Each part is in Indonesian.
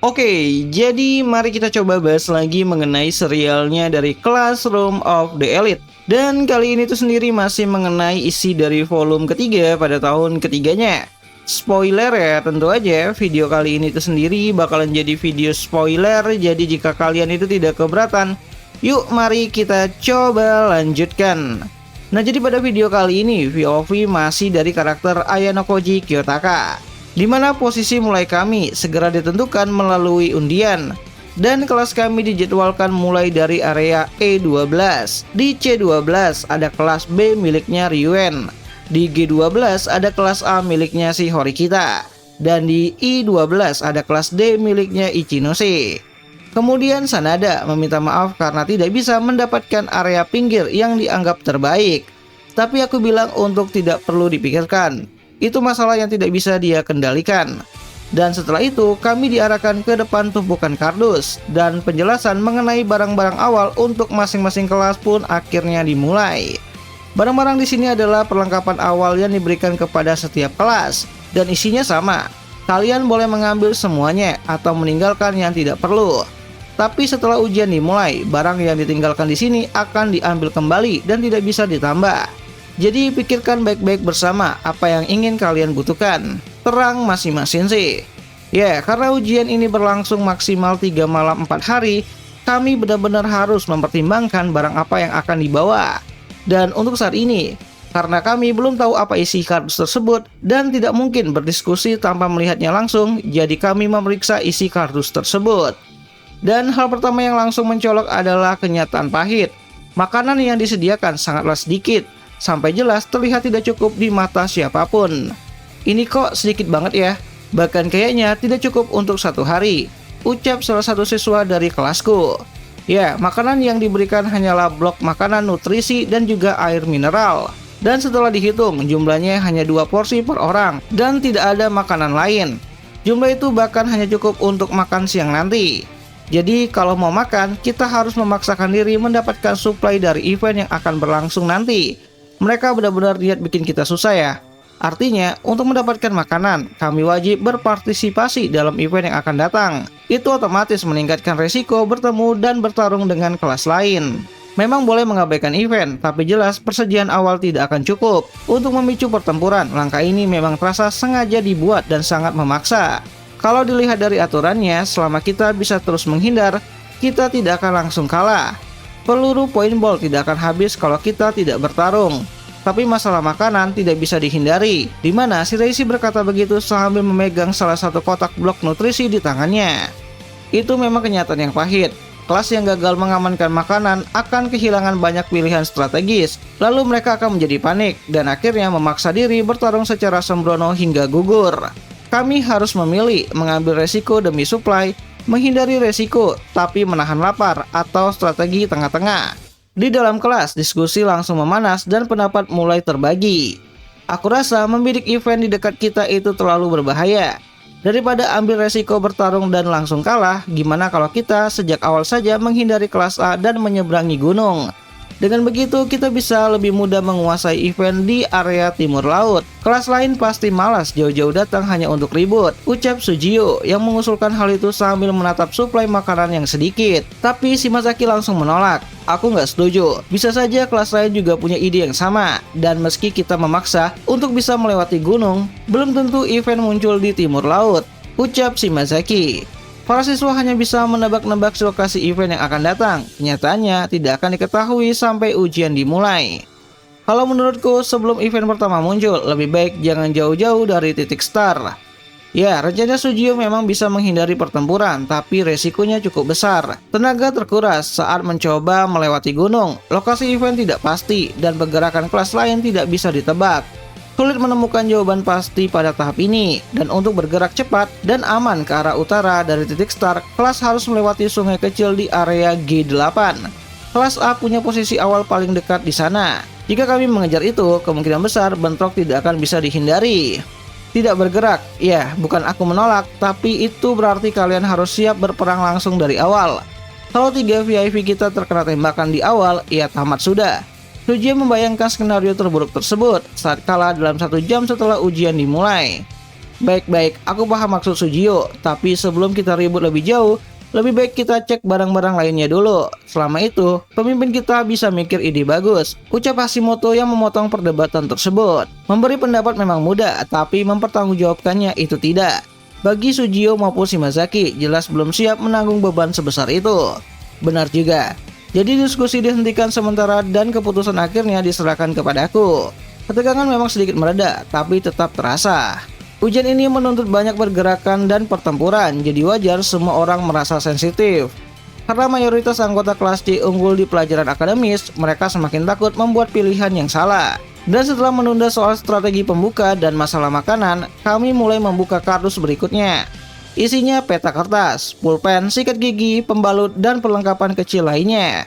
Oke, jadi mari kita coba bahas lagi mengenai serialnya dari Classroom of the Elite. Dan kali ini tuh sendiri masih mengenai isi dari volume ketiga pada tahun ketiganya. Spoiler ya, tentu aja video kali ini tuh sendiri bakalan jadi video spoiler. Jadi jika kalian itu tidak keberatan, yuk mari kita coba lanjutkan. Nah, jadi pada video kali ini POV masih dari karakter Ayano Koji Kiyotaka, di mana posisi mulai kami segera ditentukan melalui undian. Dan kelas kami dijadwalkan mulai dari area E12. Di C12 ada kelas B miliknya Ryuen. Di G12 ada kelas A miliknya si Horikita. Dan di I12 ada kelas D miliknya Ichinose. Kemudian Sanada meminta maaf karena tidak bisa mendapatkan area pinggir yang dianggap terbaik. Tapi aku bilang untuk tidak perlu dipikirkan. Itu masalah yang tidak bisa dia kendalikan. Dan setelah itu kami diarahkan ke depan tumpukan kardus. Dan penjelasan mengenai barang-barang awal untuk masing-masing kelas pun akhirnya dimulai. Barang-barang di sini adalah perlengkapan awal yang diberikan kepada setiap kelas. Dan isinya sama. Kalian boleh mengambil semuanya atau meninggalkan yang tidak perlu. Tapi setelah ujian dimulai, barang yang ditinggalkan di sini akan diambil kembali dan tidak bisa ditambah. Jadi pikirkan baik-baik bersama apa yang ingin kalian butuhkan. Terang masing-masing sih. Ya, karena ujian ini berlangsung maksimal 3 malam 4 hari, kami benar-benar harus mempertimbangkan barang apa yang akan dibawa. Dan untuk saat ini, karena kami belum tahu apa isi kardus tersebut dan tidak mungkin berdiskusi tanpa melihatnya langsung, jadi kami memeriksa isi kardus tersebut. Dan hal pertama yang langsung mencolok adalah kenyataan pahit. Makanan yang disediakan sangatlah sedikit, sampai jelas terlihat tidak cukup di mata siapapun. Ini kok sedikit banget ya, bahkan kayaknya tidak cukup untuk 1 hari, ucap salah satu siswa dari kelasku. Ya, makanan yang diberikan hanyalah blok makanan nutrisi dan juga air mineral. Dan setelah dihitung, jumlahnya hanya 2 porsi per orang dan tidak ada makanan lain. Jumlah itu bahkan hanya cukup untuk makan siang nanti. Jadi kalau mau makan, kita harus memaksakan diri mendapatkan suplai dari event yang akan berlangsung nanti. Mereka benar-benar niat bikin kita susah ya. Artinya, untuk mendapatkan makanan, kami wajib berpartisipasi dalam event yang akan datang. Itu otomatis meningkatkan resiko bertemu dan bertarung dengan kelas lain. Memang boleh mengabaikan event, tapi jelas persediaan awal tidak akan cukup. Untuk memicu pertempuran, langkah ini memang terasa sengaja dibuat dan sangat memaksa. Kalau dilihat dari aturannya, selama kita bisa terus menghindar, kita tidak akan langsung kalah. Peluru paintball tidak akan habis kalau kita tidak bertarung. Tapi masalah makanan tidak bisa dihindari, di mana si Reishi berkata begitu sambil memegang salah satu kotak blok nutrisi di tangannya. Itu memang kenyataan yang pahit. Kelas yang gagal mengamankan makanan akan kehilangan banyak pilihan strategis. Lalu mereka akan menjadi panik dan akhirnya memaksa diri bertarung secara sembrono hingga gugur. Kami harus memilih mengambil resiko demi suplai, menghindari resiko tapi menahan lapar, atau strategi tengah-tengah. Di dalam kelas, diskusi langsung memanas dan pendapat mulai terbagi. Aku rasa membidik event di dekat kita itu terlalu berbahaya. Daripada ambil resiko bertarung dan langsung kalah, gimana kalau kita sejak awal saja menghindari kelas A dan menyeberangi gunung? Dengan begitu kita bisa lebih mudah menguasai event di area timur laut. Kelas lain pasti malas jauh-jauh datang hanya untuk ribut, ucap Sujio yang mengusulkan hal itu sambil menatap suplai makanan yang sedikit. Tapi Shimazaki langsung menolak. Aku nggak setuju, bisa saja kelas lain juga punya ide yang sama. Dan meski kita memaksa untuk bisa melewati gunung, belum tentu event muncul di timur laut, ucap Shimazaki. Para siswa hanya bisa menebak-nebak lokasi event yang akan datang. Kenyataannya tidak akan diketahui sampai ujian dimulai. Kalau menurutku sebelum event pertama muncul, lebih baik jangan jauh-jauh dari titik start. Ya, rencana Sujio memang bisa menghindari pertempuran, tapi resikonya cukup besar. Tenaga terkuras saat mencoba melewati gunung, lokasi event tidak pasti, dan pergerakan kelas lain tidak bisa ditebak. Sulit menemukan jawaban pasti pada tahap ini, dan untuk bergerak cepat dan aman ke arah utara dari titik start, kelas harus melewati sungai kecil di area G8. Kelas A punya posisi awal paling dekat di sana. Jika kami mengejar itu, kemungkinan besar bentrok tidak akan bisa dihindari. Tidak bergerak, ya bukan aku menolak, tapi itu berarti kalian harus siap berperang langsung dari awal. Kalau 3 VIP kita terkena tembakan di awal, ya tamat sudah. Sujio membayangkan skenario terburuk tersebut saat kalah dalam 1 jam setelah ujian dimulai. Baik-baik, aku paham maksud Sujio, tapi sebelum kita ribut lebih jauh, lebih baik kita cek barang-barang lainnya dulu. Selama itu, pemimpin kita bisa mikir ide bagus, ucap Hashimoto yang memotong perdebatan tersebut. Memberi pendapat memang mudah, tapi mempertanggungjawabkannya itu tidak. Bagi Sujio maupun Shimazaki, jelas belum siap menanggung beban sebesar itu. Benar juga. Jadi diskusi dihentikan sementara dan keputusan akhirnya diserahkan kepadaku. Ketegangan memang sedikit mereda, tapi tetap terasa. Ujian ini menuntut banyak pergerakan dan pertempuran, jadi wajar semua orang merasa sensitif. Karena mayoritas anggota kelas C unggul di pelajaran akademis, mereka semakin takut membuat pilihan yang salah. Dan setelah menunda soal strategi pembuka dan masalah makanan, kami mulai membuka kardus berikutnya. Isinya peta kertas, pulpen, sikat gigi, pembalut, dan perlengkapan kecil lainnya.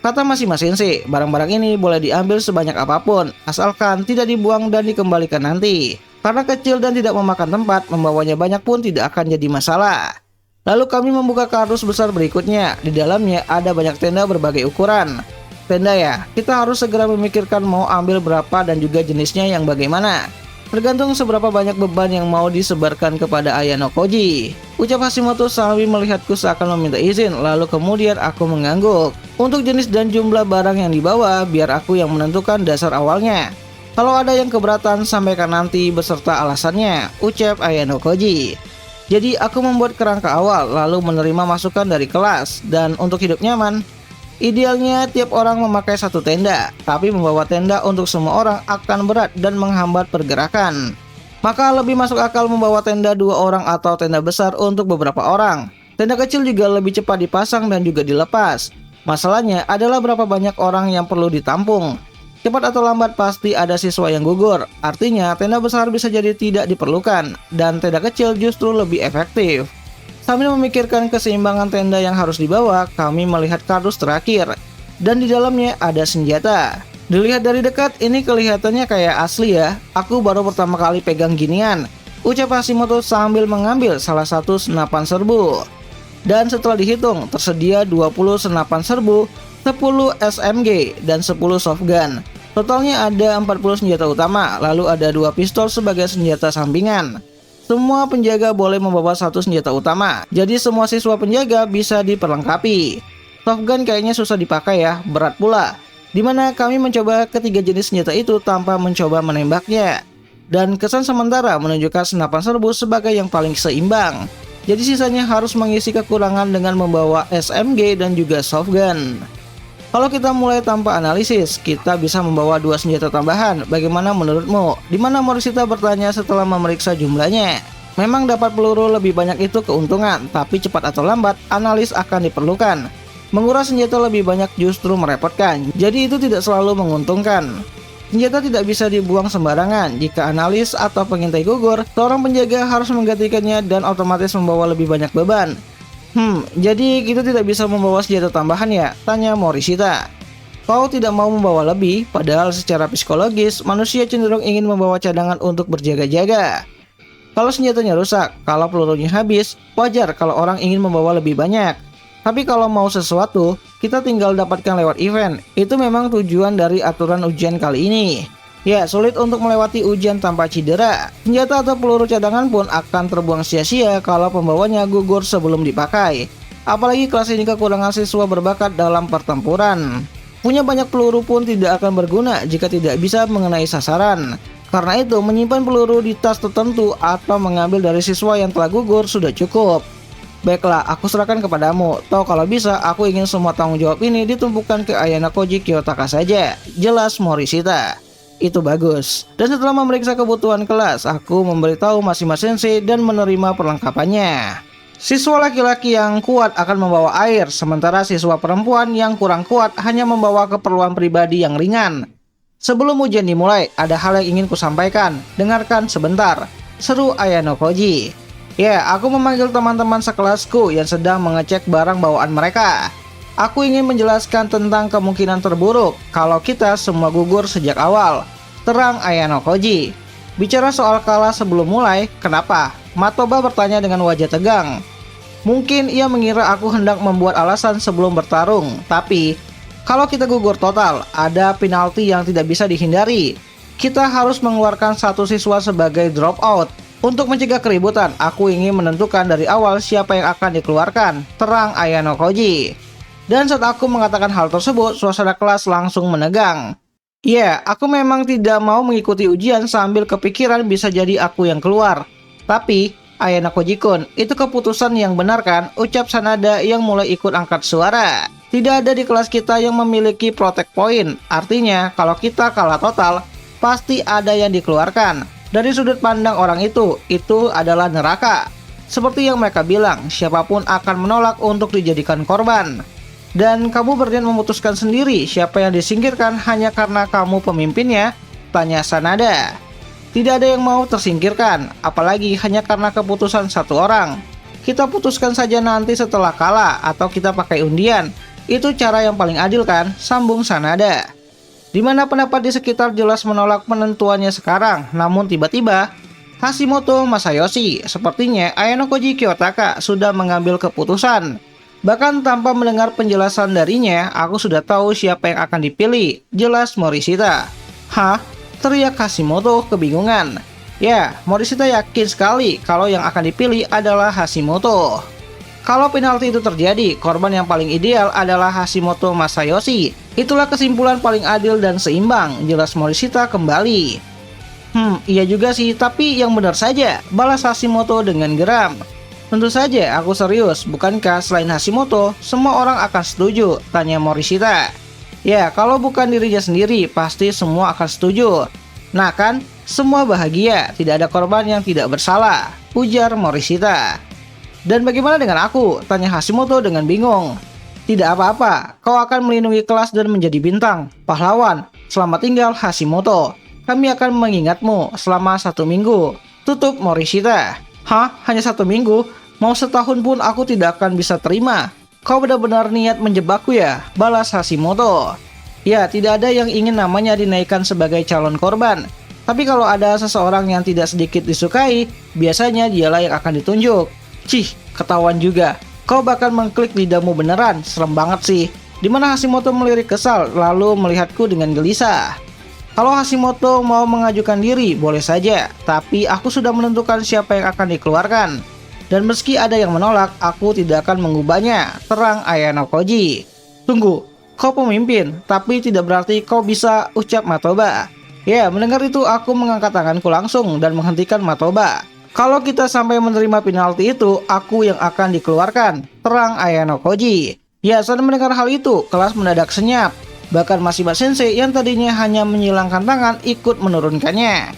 Kata masing-masing sih, barang-barang ini boleh diambil sebanyak apapun, asalkan tidak dibuang dan dikembalikan nanti. Karena kecil dan tidak memakan tempat, membawanya banyak pun tidak akan jadi masalah. Lalu kami membuka kardus besar berikutnya. Di dalamnya ada banyak tenda berbagai ukuran. Tenda ya, kita harus segera memikirkan mau ambil berapa dan juga jenisnya yang bagaimana. Tergantung seberapa banyak beban yang mau disebarkan kepada Ayano Koji. Ucap Hashimoto sambil melihatku seakan meminta izin, lalu kemudian aku mengangguk. Untuk jenis dan jumlah barang yang dibawa, biar aku yang menentukan dasar awalnya. Kalau ada yang keberatan, sampaikan nanti beserta alasannya, ucap Ayano Koji. Jadi aku membuat kerangka awal, lalu menerima masukan dari kelas. Dan untuk hidup nyaman, idealnya tiap orang memakai satu tenda, tapi membawa tenda untuk semua orang akan berat dan menghambat pergerakan. Maka lebih masuk akal membawa tenda 2 orang atau tenda besar untuk beberapa orang. Tenda kecil juga lebih cepat dipasang dan juga dilepas. Masalahnya adalah berapa banyak orang yang perlu ditampung. Cepat atau lambat pasti ada siswa yang gugur, artinya tenda besar bisa jadi tidak diperlukan, dan tenda kecil justru lebih efektif. Sambil memikirkan keseimbangan tenda yang harus dibawa, kami melihat kardus terakhir, dan di dalamnya ada senjata. Dilihat dari dekat, ini kelihatannya kayak asli ya, aku baru pertama kali pegang ginian, ucap Hashimoto sambil mengambil salah satu senapan serbu. Dan setelah dihitung, tersedia 20 senapan serbu, 10 SMG, dan 10 softgun. Totalnya ada 40 senjata utama, lalu ada 2 pistol sebagai senjata sampingan. Semua penjaga boleh membawa 1 senjata utama, jadi semua siswa penjaga bisa diperlengkapi. Softgun kayaknya susah dipakai ya, berat pula. Dimana kami mencoba ketiga jenis senjata itu tanpa mencoba menembaknya. Dan kesan sementara menunjukkan senapan serbu sebagai yang paling seimbang. Jadi sisanya harus mengisi kekurangan dengan membawa SMG dan juga softgun. Kalau kita mulai tanpa analisis, kita bisa membawa 2 senjata tambahan. Bagaimana menurutmu? Dimana Morishita bertanya setelah memeriksa jumlahnya. Memang dapat peluru lebih banyak itu keuntungan, tapi cepat atau lambat, analis akan diperlukan. Menguras senjata lebih banyak justru merepotkan, jadi itu tidak selalu menguntungkan. Senjata tidak bisa dibuang sembarangan. Jika analis atau pengintai gugur, seorang penjaga harus menggantikannya dan otomatis membawa lebih banyak beban. Jadi kita tidak bisa membawa senjata tambahan ya? Tanya Morishita. Kau tidak mau membawa lebih, padahal secara psikologis, manusia cenderung ingin membawa cadangan untuk berjaga-jaga. Kalau senjatanya rusak, kalau pelurunya habis, wajar kalau orang ingin membawa lebih banyak. Tapi kalau mau sesuatu, kita tinggal dapatkan lewat event. Itu memang tujuan dari aturan ujian kali ini. Ya, sulit untuk melewati ujian tanpa cedera. Senjata atau peluru cadangan pun akan terbuang sia-sia kalau pembawanya gugur sebelum dipakai. Apalagi kelas ini kekurangan siswa berbakat dalam pertempuran. Punya banyak peluru pun tidak akan berguna jika tidak bisa mengenai sasaran. Karena itu, menyimpan peluru di tas tertentu atau mengambil dari siswa yang telah gugur sudah cukup. Baiklah, aku serahkan kepadamu. Toh kalau bisa, aku ingin semua tanggung jawab ini ditumpukan ke Ayano Koji Kiyotaka saja. Jelas Morishita. Itu bagus. Dan setelah memeriksa kebutuhan kelas, aku memberitahu masing-masing sensei dan menerima perlengkapannya. Siswa laki-laki yang kuat akan membawa air, sementara siswa perempuan yang kurang kuat hanya membawa keperluan pribadi yang ringan. Sebelum ujian dimulai, ada hal yang ingin kusampaikan. Dengarkan sebentar, seru Ayano Koji. Ya, aku memanggil teman-teman sekelasku yang sedang mengecek barang bawaan mereka. Aku ingin menjelaskan tentang kemungkinan terburuk kalau kita semua gugur sejak awal. Terang Ayano Koji. Bicara soal kalah sebelum mulai, kenapa? Matoba bertanya dengan wajah tegang. Mungkin ia mengira aku hendak membuat alasan sebelum bertarung. Tapi, kalau kita gugur total, ada penalti yang tidak bisa dihindari. Kita harus mengeluarkan satu siswa sebagai drop out. Untuk mencegah keributan, aku ingin menentukan dari awal siapa yang akan dikeluarkan, terang Ayano Koji. Dan saat aku mengatakan hal tersebut, suasana kelas langsung menegang. Ya, aku memang tidak mau mengikuti ujian sambil kepikiran bisa jadi aku yang keluar. Tapi, Ayano Koji-kun, itu keputusan yang benar kan? Ucap Sanada yang mulai ikut angkat suara. Tidak ada di kelas kita yang memiliki protect point. Artinya, kalau kita kalah total, pasti ada yang dikeluarkan. Dari sudut pandang orang itu adalah neraka. Seperti yang mereka bilang, siapapun akan menolak untuk dijadikan korban. Dan kamu berniat memutuskan sendiri siapa yang disingkirkan hanya karena kamu pemimpinnya? Tanya Sanada. Tidak ada yang mau tersingkirkan, apalagi hanya karena keputusan satu orang. Kita putuskan saja nanti setelah kalah atau kita pakai undian. Itu cara yang paling adil kan? Sambung Sanada. Di mana pendapat di sekitar jelas menolak penentuannya sekarang, namun tiba-tiba Hashimoto Masayoshi, sepertinya Ayano Koji Kiyotaka sudah mengambil keputusan. Bahkan tanpa mendengar penjelasan darinya, aku sudah tahu siapa yang akan dipilih, jelas Morishita. Hah? Teriak Hashimoto kebingungan. Ya, Morishita yakin sekali kalau yang akan dipilih adalah Hashimoto. Kalau penalti itu terjadi, korban yang paling ideal adalah Hashimoto Masayoshi. Itulah kesimpulan paling adil dan seimbang, jelas Morishita kembali. Iya juga sih, tapi yang benar saja, balas Hashimoto dengan geram. Tentu saja, aku serius, bukankah selain Hashimoto, semua orang akan setuju, tanya Morishita. Ya, kalau bukan dirinya sendiri, pasti semua akan setuju. Nah kan, semua bahagia, tidak ada korban yang tidak bersalah, ujar Morishita. Dan bagaimana dengan aku? Tanya Hashimoto dengan bingung. Tidak apa-apa, kau akan melindungi kelas dan menjadi bintang, pahlawan. Selamat tinggal Hashimoto. Kami akan mengingatmu selama 1 minggu. Tutup Morishita. Hah? Hanya 1 minggu? Mau setahun pun aku tidak akan bisa terima. Kau benar-benar niat menjebakku ya? Balas Hashimoto. Ya, tidak ada yang ingin namanya dinaikkan sebagai calon korban. Tapi kalau ada seseorang yang tidak sedikit disukai, biasanya dialah yang akan ditunjuk. Cih, ketahuan juga. Kau bahkan mengklik lidahmu beneran, serem banget sih. Dimana Hashimoto melirik kesal, lalu melihatku dengan gelisah. Kalau Hashimoto mau mengajukan diri, boleh saja. Tapi aku sudah menentukan siapa yang akan dikeluarkan. Dan meski ada yang menolak, aku tidak akan mengubahnya, terang Ayano Koji. Tunggu, kau pemimpin, tapi tidak berarti kau bisa, ucap Matoba. Ya, mendengar itu aku mengangkat tanganku langsung dan menghentikan Matoba. Kalau kita sampai menerima penalti itu, aku yang akan dikeluarkan, terang Ayano Koji. Ya, saat mendengar hal itu, kelas mendadak senyap. Bahkan Mashima Sensei yang tadinya hanya menyilangkan tangan ikut menurunkannya.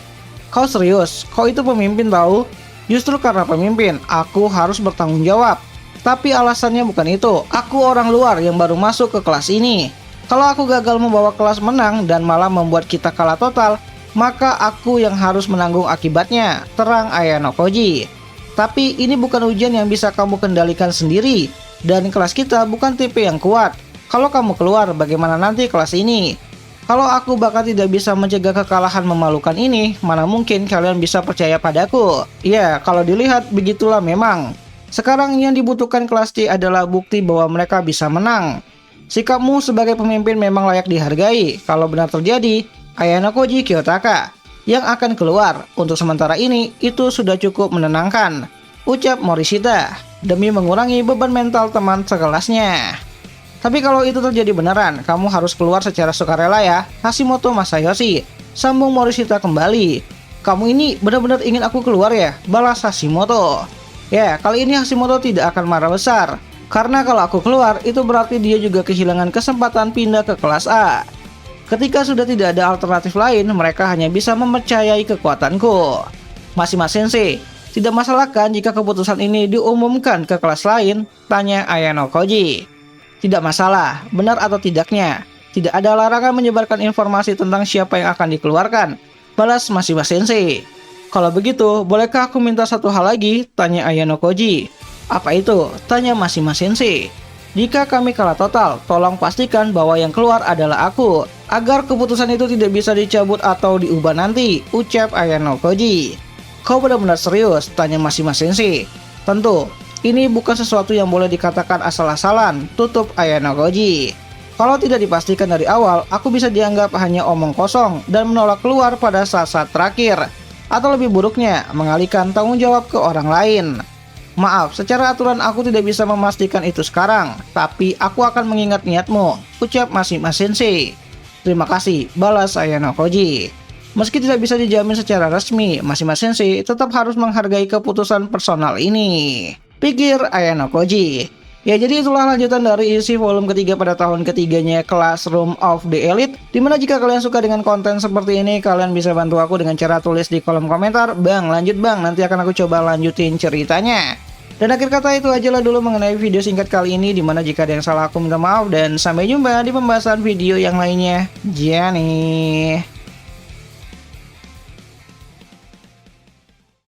Kau serius? Kau itu pemimpin tahu? Justru karena pemimpin, aku harus bertanggung jawab. Tapi alasannya bukan itu, aku orang luar yang baru masuk ke kelas ini. Kalau aku gagal membawa kelas menang dan malah membuat kita kalah total, maka aku yang harus menanggung akibatnya, terang Ayano Koji. Tapi ini bukan ujian yang bisa kamu kendalikan sendiri, dan kelas kita bukan tipe yang kuat. Kalau kamu keluar, bagaimana nanti kelas ini? Kalau aku bahkan tidak bisa mencegah kekalahan memalukan ini, mana mungkin kalian bisa percaya padaku? Ya, kalau dilihat begitulah memang. Sekarang yang dibutuhkan kelas C adalah bukti bahwa mereka bisa menang. Sikapmu sebagai pemimpin memang layak dihargai. Kalau benar terjadi, Ayano Koji Kiyotaka yang akan keluar. Untuk sementara ini, itu sudah cukup menenangkan, ucap Morishita, demi mengurangi beban mental teman sekelasnya. Tapi kalau itu terjadi beneran, kamu harus keluar secara sukarela ya, Hashimoto Masayoshi, sambung Morishita kembali. Kamu ini benar-benar ingin aku keluar ya? Balas Hashimoto. Ya, kali ini Hashimoto tidak akan marah besar. Karena kalau aku keluar, itu berarti dia juga kehilangan kesempatan pindah ke kelas A. Ketika sudah tidak ada alternatif lain, mereka hanya bisa mempercayai kekuatanku. Mashima Sensei, tidak masalah kan jika keputusan ini diumumkan ke kelas lain? Tanya Ayano Koji. Tidak masalah, benar atau tidaknya. Tidak ada larangan menyebarkan informasi tentang siapa yang akan dikeluarkan. Balas Mashima Sensei. Kalau begitu, bolehkah aku minta satu hal lagi? Tanya Ayano Koji. Apa itu? Tanya Mashima Sensei. Jika kami kalah total, tolong pastikan bahwa yang keluar adalah aku, agar keputusan itu tidak bisa dicabut atau diubah nanti, ucap Ayano Koji. Kau benar-benar serius? Tanya Mashima Sensei. Tentu, ini bukan sesuatu yang boleh dikatakan asal-asalan, tutup Ayano Koji. Kalau tidak dipastikan dari awal, aku bisa dianggap hanya omong kosong dan menolak keluar pada saat-saat terakhir. atau lebih buruknya, mengalihkan tanggung jawab ke orang lain. Maaf, secara aturan aku tidak bisa memastikan itu sekarang, tapi aku akan mengingat niatmu, ucap Mashima Sensei. Terima kasih, balas Ayano Koji. Meski tidak bisa dijamin secara resmi, Mashima Sensei tetap harus menghargai keputusan personal ini, pikir Ayano Koji. Ya, jadi itulah lanjutan dari isi volume ketiga pada tahun ketiganya Classroom of the Elite. Dimana jika kalian suka dengan konten seperti ini, kalian bisa bantu aku dengan cara tulis di kolom komentar, "Bang, lanjut bang, nanti akan aku coba lanjutin ceritanya." Dan akhir kata itu aja lah dulu mengenai video singkat kali ini, dimana jika ada yang salah aku minta maaf, dan sampai jumpa di pembahasan video yang lainnya. Jani.